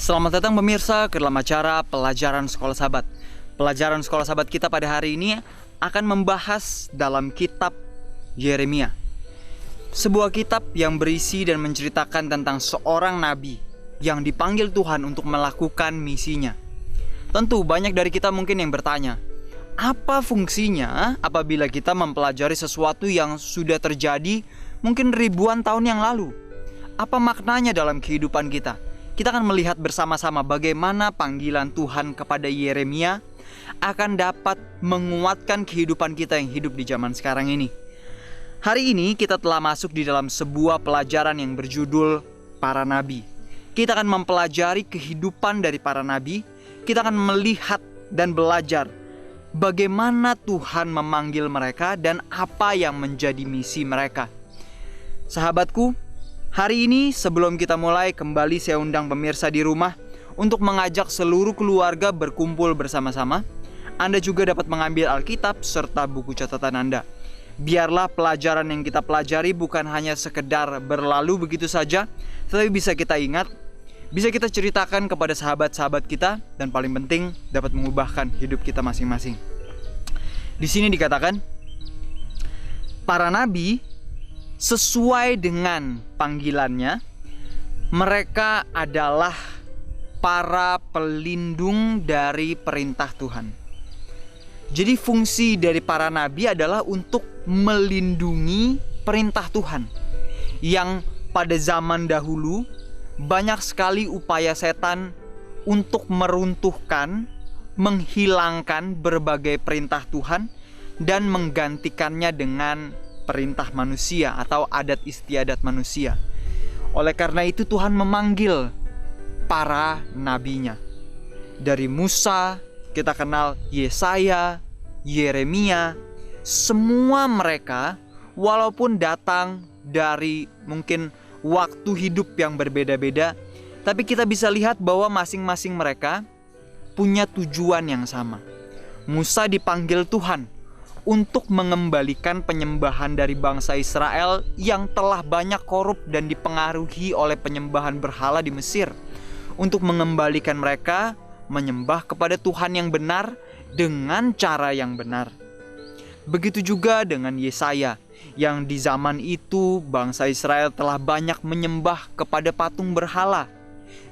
Selamat datang pemirsa ke dalam acara Pelajaran Sekolah Sahabat. Pelajaran Sekolah Sahabat kita pada hari ini akan membahas dalam kitab Yeremia. Sebuah kitab yang berisi dan menceritakan tentang seorang nabi yang dipanggil Tuhan untuk melakukan misinya. Tentu banyak dari kita mungkin yang bertanya, apa fungsinya apabila kita mempelajari sesuatu yang sudah terjadi mungkin ribuan tahun yang lalu? Apa maknanya dalam kehidupan kita? Kita akan melihat bersama-sama bagaimana panggilan Tuhan kepada Yeremia akan dapat menguatkan kehidupan kita yang hidup di zaman sekarang ini. Hari ini kita telah masuk di dalam sebuah pelajaran yang berjudul Para Nabi. Kita akan mempelajari kehidupan dari para nabi. Kita akan melihat dan belajar bagaimana Tuhan memanggil mereka dan apa yang menjadi misi mereka. Sahabatku, hari ini sebelum kita mulai, kembali saya undang pemirsa di rumah untuk mengajak seluruh keluarga berkumpul bersama-sama. Anda juga dapat mengambil Alkitab serta buku catatan Anda. Biarlah pelajaran yang kita pelajari bukan hanya sekedar berlalu begitu saja, tetapi bisa kita ingat, bisa kita ceritakan kepada sahabat-sahabat kita, dan paling penting dapat mengubahkan hidup kita masing-masing. Di sini dikatakan, para nabi sesuai dengan panggilannya, mereka adalah para pelindung dari perintah Tuhan. Jadi fungsi dari para nabi adalah untuk melindungi perintah Tuhan. Yang pada zaman dahulu banyak sekali upaya setan untuk meruntuhkan, menghilangkan berbagai perintah Tuhan dan menggantikannya dengan perintah manusia atau adat istiadat manusia. Oleh karena itu Tuhan memanggil para nabinya. Dari Musa kita kenal Yesaya, Yeremia. Semua mereka walaupun datang dari mungkin waktu hidup yang berbeda-beda, tapi kita bisa lihat bahwa masing-masing mereka punya tujuan yang sama. Musa dipanggil Tuhan untuk mengembalikan penyembahan dari bangsa Israel yang telah banyak korup dan dipengaruhi oleh penyembahan berhala di Mesir, untuk mengembalikan mereka menyembah kepada Tuhan yang benar dengan cara yang benar. Begitu juga dengan Yesaya, yang di zaman itu bangsa Israel telah banyak menyembah kepada patung berhala.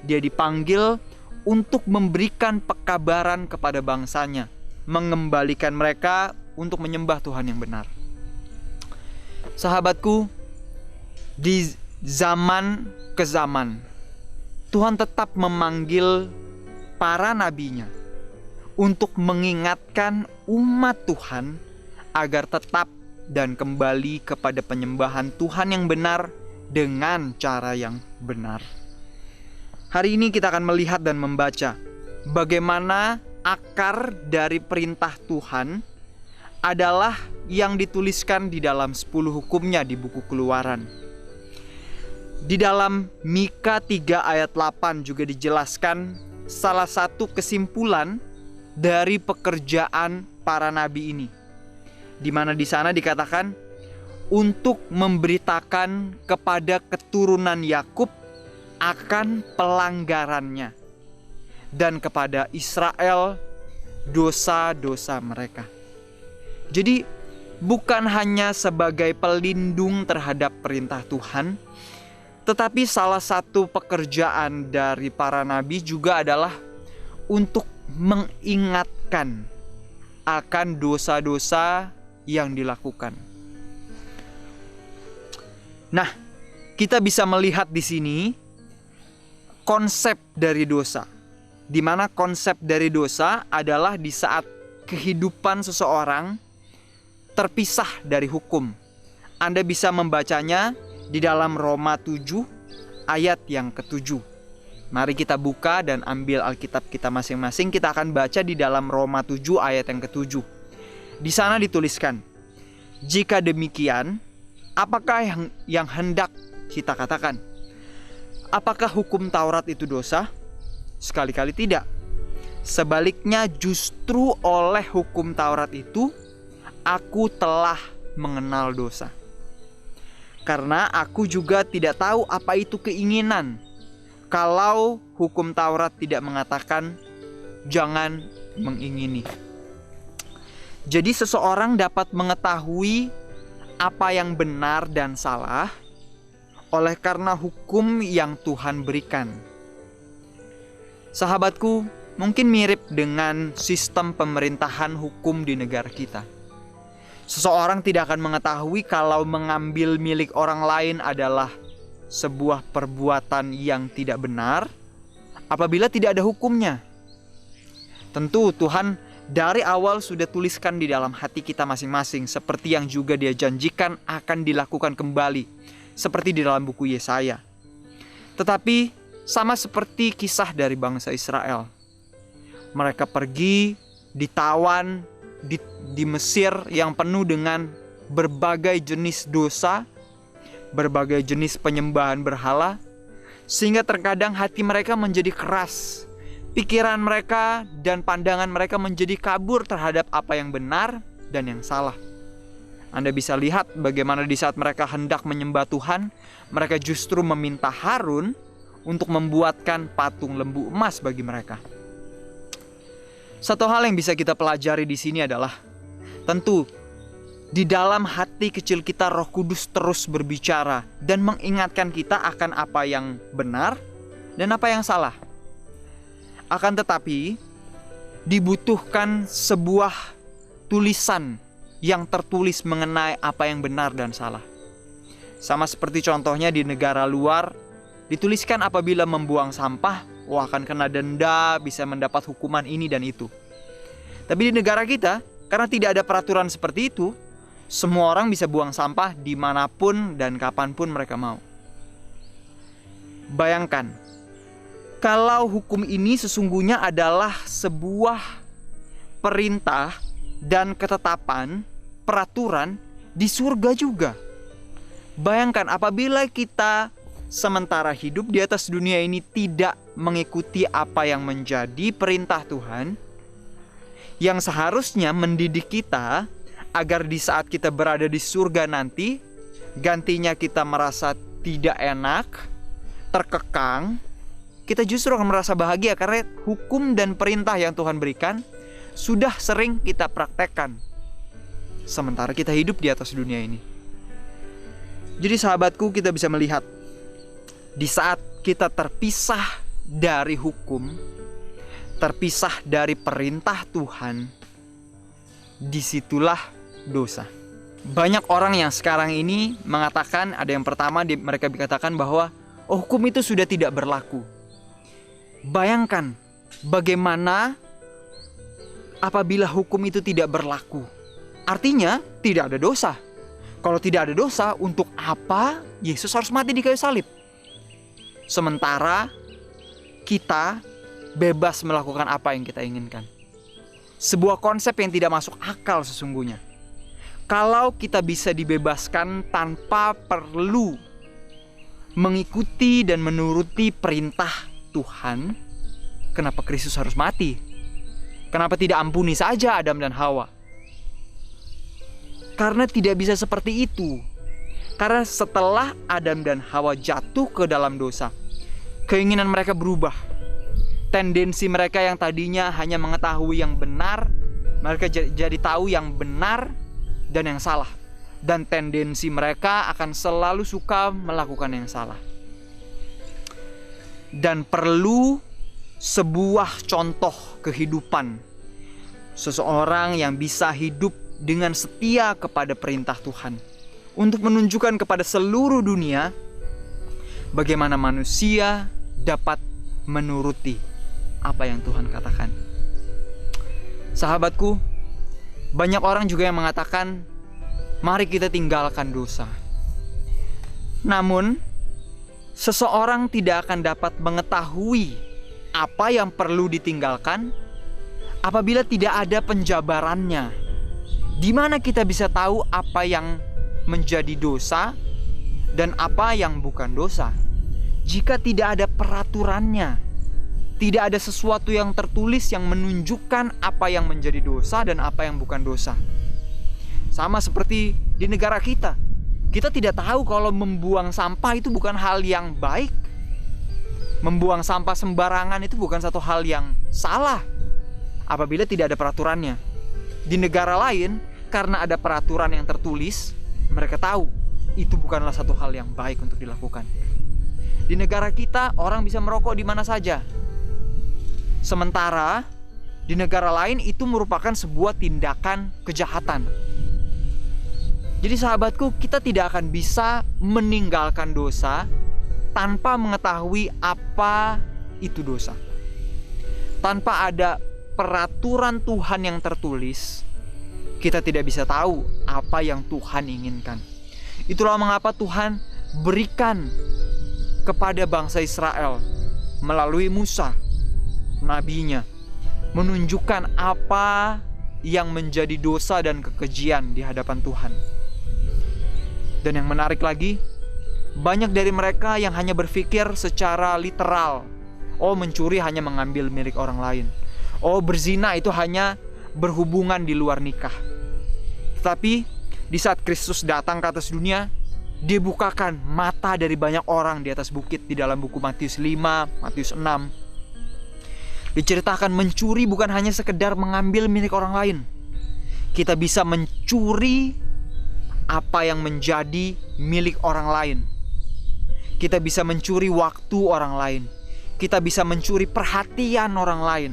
Dia dipanggil untuk memberikan pekabaran kepada bangsanya, mengembalikan mereka untuk menyembah Tuhan yang benar. Sahabatku, di zaman ke zaman Tuhan tetap memanggil para nabinya untuk mengingatkan umat Tuhan agar tetap dan kembali kepada penyembahan Tuhan yang benar dengan cara yang benar. Hari ini kita akan melihat dan membaca bagaimana akar dari perintah Tuhan adalah yang dituliskan di dalam 10 hukumnya di buku Keluaran. Di dalam Mika 3 ayat 8 juga dijelaskan salah satu kesimpulan dari pekerjaan para nabi ini, di mana di sana dikatakan untuk memberitakan kepada keturunan Yakub akan pelanggarannya dan kepada Israel dosa-dosa mereka. Jadi bukan hanya sebagai pelindung terhadap perintah Tuhan, tetapi salah satu pekerjaan dari para nabi juga adalah untuk mengingatkan akan dosa-dosa yang dilakukan. Nah, kita bisa melihat di sini konsep dari dosa, di mana konsep dari dosa adalah di saat kehidupan seseorang terpisah dari hukum. Anda bisa membacanya di dalam Roma 7 ayat yang ke-7. Mari kita buka dan ambil Alkitab kita masing-masing. Kita akan baca di dalam Roma 7 ayat yang ke-7. Di sana dituliskan, jika demikian, apakah yang hendak kita katakan? Apakah hukum Taurat itu dosa? Sekali-kali tidak. Sebaliknya justru oleh hukum Taurat itu aku telah mengenal dosa. Karena aku juga tidak tahu apa itu keinginan, kalau hukum Taurat tidak mengatakan jangan mengingini. Jadi seseorang dapat mengetahui apa yang benar dan salah oleh karena hukum yang Tuhan berikan. Sahabatku, mungkin mirip dengan sistem pemerintahan hukum di negara kita. Seseorang tidak akan mengetahui kalau mengambil milik orang lain adalah sebuah perbuatan yang tidak benar apabila tidak ada hukumnya. Tentu Tuhan dari awal sudah tuliskan di dalam hati kita masing-masing, seperti yang juga Dia janjikan akan dilakukan kembali, seperti di dalam buku Yesaya. Tetapi sama seperti kisah dari bangsa Israel. Mereka pergi, ditawan di Mesir yang penuh dengan berbagai jenis dosa, berbagai jenis penyembahan berhala, sehingga terkadang hati mereka menjadi keras. Pikiran mereka dan pandangan mereka menjadi kabur terhadap apa yang benar dan yang salah. Anda bisa lihat bagaimana di saat mereka hendak menyembah Tuhan, mereka justru meminta Harun untuk membuatkan patung lembu emas bagi mereka. Satu hal yang bisa kita pelajari di sini adalah, tentu di dalam hati kecil kita Roh Kudus terus berbicara dan mengingatkan kita akan apa yang benar dan apa yang salah. Akan tetapi, dibutuhkan sebuah tulisan yang tertulis mengenai apa yang benar dan salah. Sama seperti contohnya di negara luar, dituliskan apabila membuang sampah, akan kena denda, bisa mendapat hukuman ini dan itu. Tapi di negara kita, karena tidak ada peraturan seperti itu, semua orang bisa buang sampah dimanapun dan kapanpun mereka mau. Bayangkan, kalau hukum ini sesungguhnya adalah sebuah perintah dan ketetapan, peraturan di surga juga. Bayangkan apabila kita sementara hidup di atas dunia ini tidak mengikuti apa yang menjadi perintah Tuhan, yang seharusnya mendidik kita agar di saat kita berada di surga nanti, gantinya kita merasa tidak enak, terkekang, kita justru akan merasa bahagia karena hukum dan perintah yang Tuhan berikan sudah sering kita praktekkan sementara kita hidup di atas dunia ini. Jadi sahabatku, kita bisa melihat di saat kita terpisah dari hukum, terpisah dari perintah Tuhan, disitulah dosa. Banyak orang yang sekarang ini mengatakan, ada yang pertama mereka dikatakan bahwa hukum itu sudah tidak berlaku. Bayangkan bagaimana apabila hukum itu tidak berlaku. Artinya tidak ada dosa. Kalau tidak ada dosa, untuk apa Yesus harus mati di kayu salib? Sementara kita bebas melakukan apa yang kita inginkan. Sebuah konsep yang tidak masuk akal sesungguhnya. Kalau kita bisa dibebaskan tanpa perlu mengikuti dan menuruti perintah Tuhan, kenapa Kristus harus mati? Kenapa tidak ampuni saja Adam dan Hawa? Karena tidak bisa seperti itu. Karena setelah Adam dan Hawa jatuh ke dalam dosa, keinginan mereka berubah. Tendensi mereka yang tadinya hanya mengetahui yang benar, mereka jadi tahu yang benar dan yang salah. Dan tendensi mereka akan selalu suka melakukan yang salah. Dan perlu sebuah contoh kehidupan seseorang yang bisa hidup dengan setia kepada perintah Tuhan, untuk menunjukkan kepada seluruh dunia bagaimana manusia dapat menuruti apa yang Tuhan katakan. Sahabatku, banyak orang juga yang mengatakan, mari kita tinggalkan dosa. Namun seseorang tidak akan dapat mengetahui apa yang perlu ditinggalkan apabila tidak ada penjabarannya. Di mana kita bisa tahu apa yang menjadi dosa dan apa yang bukan dosa? Jika tidak ada peraturannya, tidak ada sesuatu yang tertulis yang menunjukkan apa yang menjadi dosa dan apa yang bukan dosa. Sama seperti di negara kita. Kita tidak tahu kalau membuang sampah itu bukan hal yang baik. Membuang sampah sembarangan itu bukan satu hal yang salah apabila tidak ada peraturannya. Di negara lain, karena ada peraturan yang tertulis, mereka tahu itu bukanlah satu hal yang baik untuk dilakukan. Di negara kita, orang bisa merokok di mana saja. Sementara di negara lain itu merupakan sebuah tindakan kejahatan. Jadi sahabatku, kita tidak akan bisa meninggalkan dosa tanpa mengetahui apa itu dosa. Tanpa ada peraturan Tuhan yang tertulis, kita tidak bisa tahu apa yang Tuhan inginkan. Itulah mengapa Tuhan berikan kepada bangsa Israel melalui Musa, nabinya, menunjukkan apa yang menjadi dosa dan kekejian di hadapan Tuhan. Dan yang menarik lagi, banyak dari mereka yang hanya berpikir secara literal. Oh, mencuri hanya mengambil milik orang lain. Oh, berzina itu hanya berhubungan di luar nikah. Tetapi di saat Kristus datang ke atas dunia, dia bukakan mata dari banyak orang di atas bukit. Di dalam buku Matius 5, Matius 6, diceritakan mencuri bukan hanya sekedar mengambil milik orang lain. Kita bisa mencuri apa yang menjadi milik orang lain. Kita bisa mencuri waktu orang lain. Kita bisa mencuri perhatian orang lain.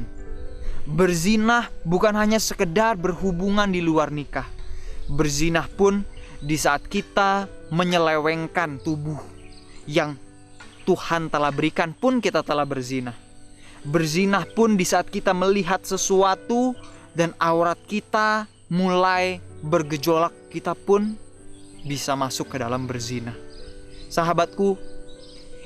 Berzinah bukan hanya sekedar berhubungan di luar nikah. Berzinah pun di saat kita menyelewengkan tubuh yang Tuhan telah berikan pun kita telah berzinah. Berzinah pun di saat kita melihat sesuatu dan aurat kita mulai bergejolak, kita pun bisa masuk ke dalam berzina. Sahabatku,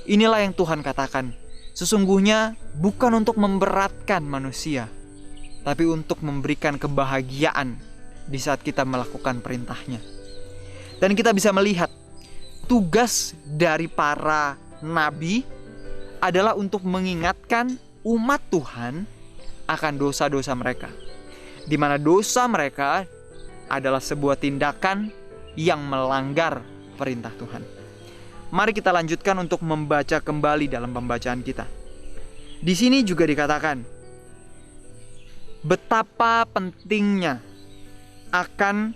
inilah yang Tuhan katakan. Sesungguhnya bukan untuk memberatkan manusia, tapi untuk memberikan kebahagiaan di saat kita melakukan perintahnya. Dan kita bisa melihat tugas dari para nabi adalah untuk mengingatkan umat Tuhan akan dosa-dosa mereka, di mana dosa mereka adalah sebuah tindakan yang melanggar perintah Tuhan. Mari kita lanjutkan untuk membaca kembali dalam pembacaan kita. Di sini juga dikatakan betapa pentingnya akan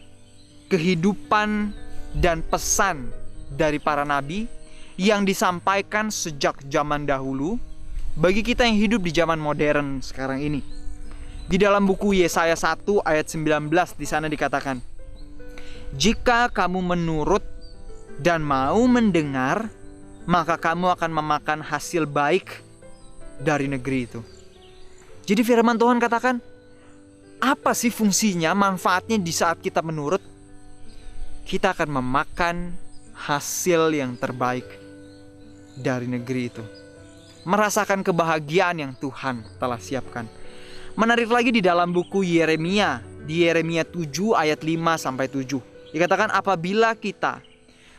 kehidupan dan pesan dari para nabi yang disampaikan sejak zaman dahulu bagi kita yang hidup di zaman modern sekarang ini. Di dalam buku Yesaya 1 ayat 19 di sana dikatakan, "Jika kamu menurut dan mau mendengar, maka kamu akan memakan hasil baik dari negeri itu." Jadi firman Tuhan katakan, apa sih fungsinya, manfaatnya di saat kita menurut? Kita akan memakan hasil yang terbaik dari negeri itu. Merasakan kebahagiaan yang Tuhan telah siapkan. Menarik lagi di dalam buku Yeremia, di Yeremia 7 ayat 5 sampai 7. Dikatakan apabila kita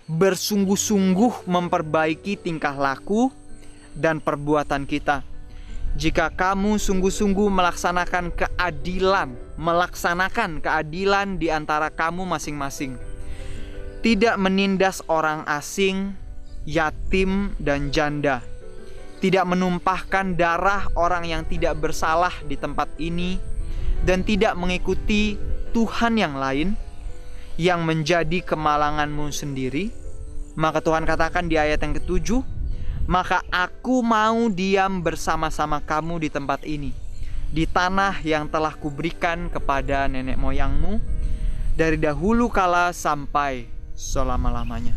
bersungguh-sungguh memperbaiki tingkah laku dan perbuatan kita, jika kamu sungguh-sungguh melaksanakan keadilan di antara kamu masing-masing, tidak menindas orang asing, yatim dan janda, tidak menumpahkan darah orang yang tidak bersalah di tempat ini, dan tidak mengikuti tuhan yang lain yang menjadi kemalanganmu sendiri, maka Tuhan katakan di ayat yang ke-7, maka aku mau diam bersama-sama kamu di tempat ini, di tanah yang telah kuberikan kepada nenek moyangmu dari dahulu kala sampai selama-lamanya.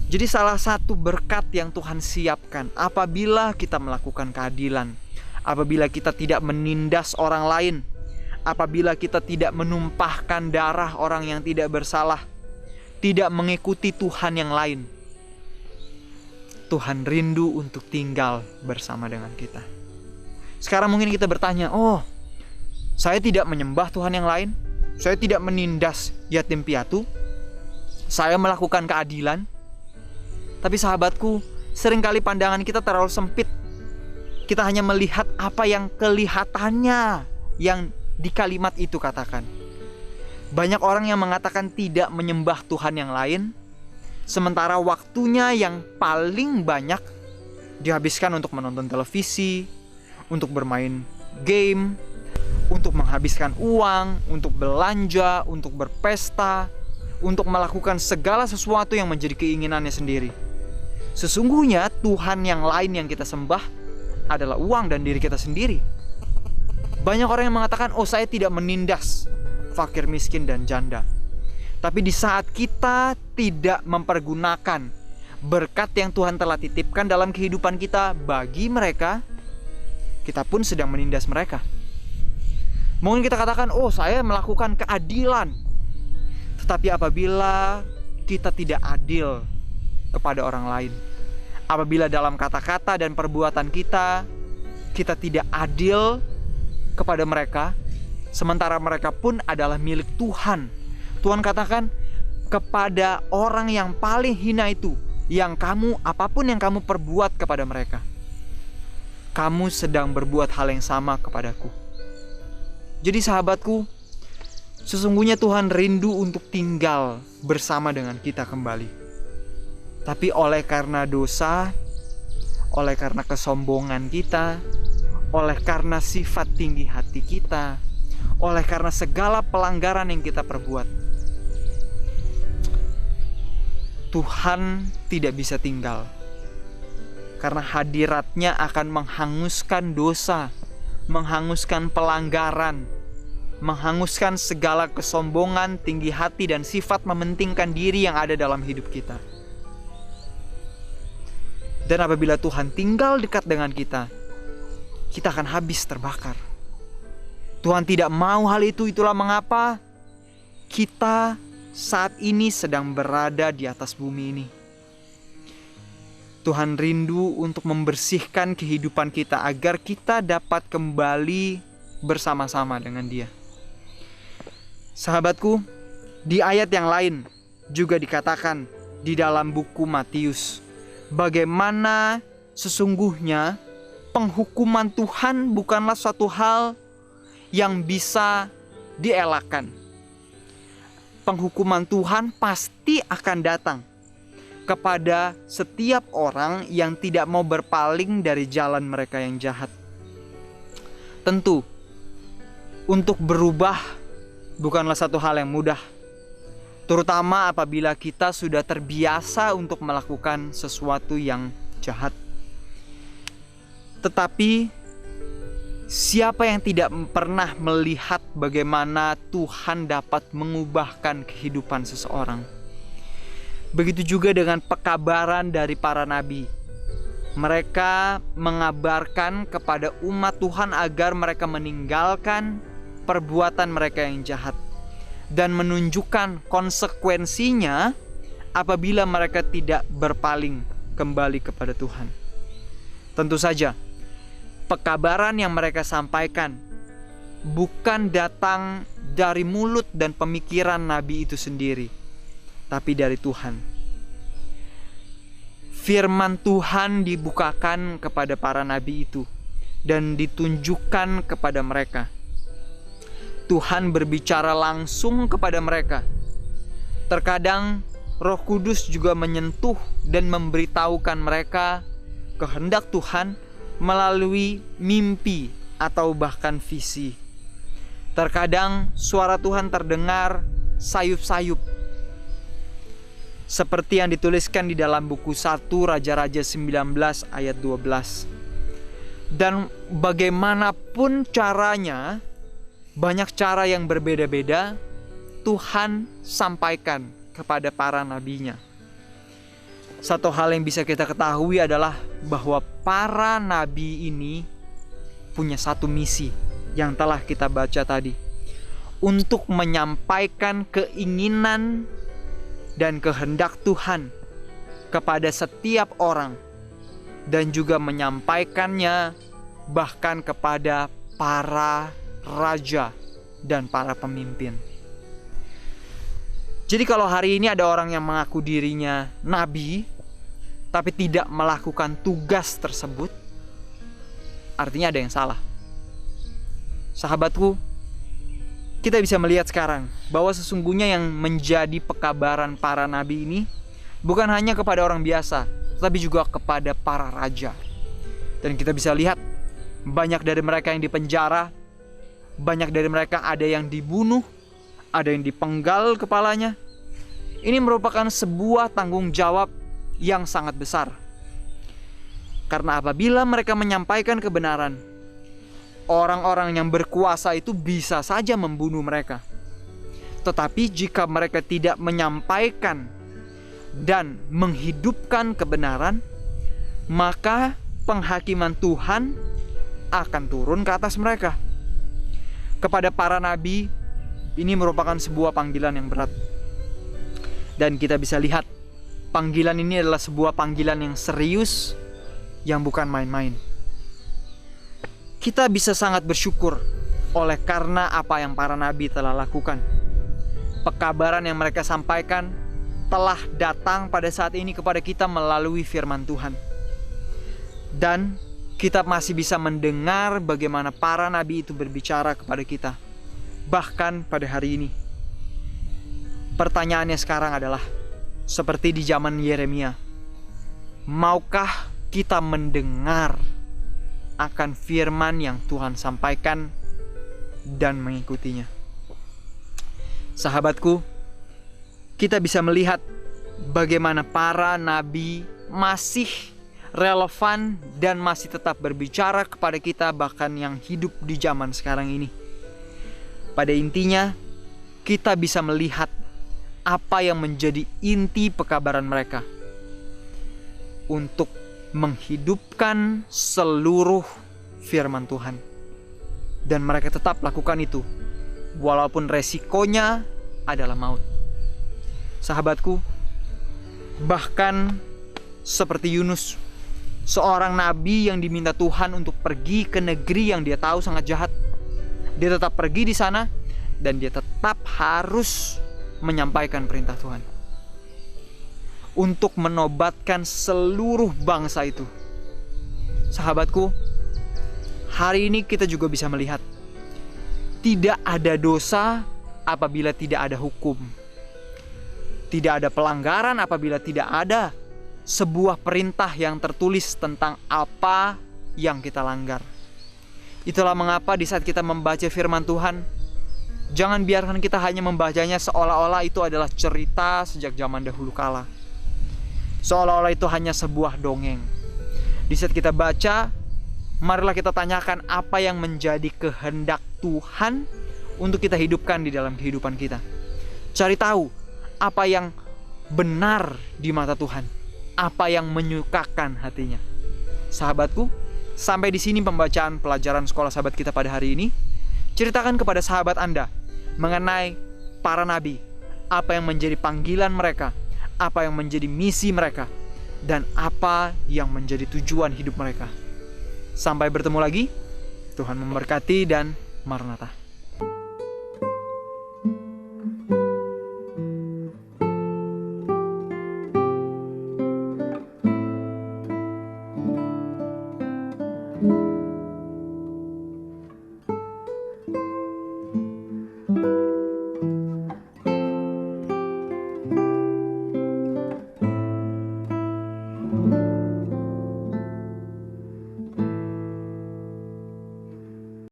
Jadi salah satu berkat yang Tuhan siapkan apabila kita melakukan keadilan, apabila kita tidak menindas orang lain, apabila kita tidak menumpahkan darah orang yang tidak bersalah, tidak mengikuti Tuhan yang lain, Tuhan rindu untuk tinggal bersama dengan kita. Sekarang mungkin kita bertanya, oh, saya tidak menyembah Tuhan yang lain, saya tidak menindas yatim piatu, saya melakukan keadilan. Tapi sahabatku, seringkali pandangan kita terlalu sempit. Kita hanya melihat apa yang kelihatannya yang di kalimat itu katakan. Banyak orang yang mengatakan tidak menyembah Tuhan yang lain, sementara waktunya yang paling banyak dihabiskan untuk menonton televisi, untuk bermain game, untuk menghabiskan uang, untuk belanja, untuk berpesta, untuk melakukan segala sesuatu yang menjadi keinginannya sendiri. Sesungguhnya Tuhan yang lain yang kita sembah adalah uang dan diri kita sendiri. Banyak orang yang mengatakan, oh saya tidak menindas fakir, miskin, dan janda. Tapi di saat kita tidak mempergunakan berkat yang Tuhan telah titipkan dalam kehidupan kita bagi mereka, kita pun sedang menindas mereka. Mungkin kita katakan, oh saya melakukan keadilan. Tetapi apabila kita tidak adil kepada orang lain, apabila dalam kata-kata dan perbuatan kita tidak adil kepada mereka, sementara mereka pun adalah milik Tuhan. Tuhan katakan kepada orang yang paling hina itu, apapun yang kamu perbuat kepada mereka, kamu sedang berbuat hal yang sama kepadaku. Jadi sahabatku, sesungguhnya Tuhan rindu untuk tinggal bersama dengan kita kembali. Tapi oleh karena dosa, oleh karena kesombongan kita, oleh karena sifat tinggi hati kita, oleh karena segala pelanggaran yang kita perbuat, Tuhan tidak bisa tinggal. Karena hadiratnya akan menghanguskan dosa, menghanguskan pelanggaran, menghanguskan segala kesombongan, tinggi hati, dan sifat mementingkan diri yang ada dalam hidup kita. Dan apabila Tuhan tinggal dekat dengan kita akan habis terbakar. Tuhan tidak mau hal itu, itulah mengapa kita saat ini sedang berada di atas bumi ini. Tuhan rindu untuk membersihkan kehidupan kita agar kita dapat kembali bersama-sama dengan Dia. Sahabatku, di ayat yang lain juga dikatakan di dalam buku Matius, bagaimana sesungguhnya penghukuman Tuhan bukanlah suatu hal yang bisa dielakkan. Penghukuman Tuhan pasti akan datang kepada setiap orang yang tidak mau berpaling dari jalan mereka yang jahat. Tentu, untuk berubah bukanlah satu hal yang mudah, terutama apabila kita sudah terbiasa untuk melakukan sesuatu yang jahat. Tetapi siapa yang tidak pernah melihat bagaimana Tuhan dapat mengubahkan kehidupan seseorang? Begitu juga dengan pekabaran dari para nabi. Mereka mengabarkan kepada umat Tuhan agar mereka meninggalkan perbuatan mereka yang jahat dan menunjukkan konsekuensinya apabila mereka tidak berpaling kembali kepada Tuhan. Tentu saja, pekabaran yang mereka sampaikan bukan datang dari mulut dan pemikiran nabi itu sendiri, tapi dari Tuhan. Firman Tuhan dibukakan kepada para nabi itu dan ditunjukkan kepada mereka. Tuhan berbicara langsung kepada mereka. Terkadang Roh Kudus juga menyentuh dan memberitahukan mereka kehendak Tuhan melalui mimpi atau bahkan visi. Terkadang suara Tuhan terdengar sayup-sayup, seperti yang dituliskan di dalam buku 1 Raja-Raja 19 ayat 12. Dan bagaimanapun caranya, banyak cara yang berbeda-beda Tuhan sampaikan kepada para nabinya. Satu hal yang bisa kita ketahui adalah bahwa para nabi ini punya satu misi yang telah kita baca tadi, untuk menyampaikan keinginan dan kehendak Tuhan kepada setiap orang, dan juga menyampaikannya bahkan kepada para raja dan para pemimpin. Jadi kalau hari ini ada orang yang mengaku dirinya nabi tapi tidak melakukan tugas tersebut, artinya ada yang salah. Sahabatku, kita bisa melihat sekarang bahwa sesungguhnya yang menjadi pekabaran para nabi ini bukan hanya kepada orang biasa, tetapi juga kepada para raja. Dan kita bisa lihat banyak dari mereka yang dipenjara, banyak dari mereka ada yang dibunuh, ada yang dipenggal kepalanya. Ini merupakan sebuah tanggung jawab yang sangat besar. Karena apabila mereka menyampaikan kebenaran, orang-orang yang berkuasa itu bisa saja membunuh mereka. Tetapi jika mereka tidak menyampaikan dan menghidupkan kebenaran, maka penghakiman Tuhan akan turun ke atas mereka. Kepada para nabi, ini merupakan sebuah panggilan yang berat. Dan kita bisa lihat, panggilan ini adalah sebuah panggilan yang serius, yang bukan main-main. Kita bisa sangat bersyukur oleh karena apa yang para nabi telah lakukan. Pekabaran yang mereka sampaikan telah datang pada saat ini kepada kita melalui firman Tuhan. Dan kita masih bisa mendengar bagaimana para nabi itu berbicara kepada kita, bahkan pada hari ini. Pertanyaannya sekarang adalah, seperti di zaman Yeremia, maukah kita mendengar akan firman yang Tuhan sampaikan dan mengikutinya? Sahabatku, kita bisa melihat bagaimana para nabi masih relevan dan masih tetap berbicara kepada kita, bahkan yang hidup di zaman sekarang ini. Pada intinya, kita bisa melihat apa yang menjadi inti pekabaran mereka untuk menghidupkan seluruh firman Tuhan. Dan mereka tetap lakukan itu, walaupun resikonya adalah maut. Sahabatku, bahkan seperti Yunus, seorang nabi yang diminta Tuhan untuk pergi ke negeri yang dia tahu sangat jahat, dia tetap pergi di sana dan dia tetap harus menyampaikan perintah Tuhan untuk menobatkan seluruh bangsa itu. Sahabatku, hari ini kita juga bisa melihat tidak ada dosa apabila tidak ada hukum. Tidak ada pelanggaran apabila tidak ada sebuah perintah yang tertulis tentang apa yang kita langgar. Itulah mengapa di saat kita membaca firman Tuhan, jangan biarkan kita hanya membacanya seolah-olah itu adalah cerita sejak zaman dahulu kala. Seolah-olah itu hanya sebuah dongeng. Di saat kita baca, marilah kita tanyakan apa yang menjadi kehendak Tuhan untuk kita hidupkan di dalam kehidupan kita. Cari tahu apa yang benar di mata Tuhan, apa yang menyukakan hatinya. Sahabatku, sampai di sini pembacaan pelajaran sekolah sahabat kita pada hari ini. Ceritakan kepada sahabat Anda mengenai para nabi, apa yang menjadi panggilan mereka, apa yang menjadi misi mereka, dan apa yang menjadi tujuan hidup mereka. Sampai bertemu lagi. Tuhan memberkati dan Maranatha.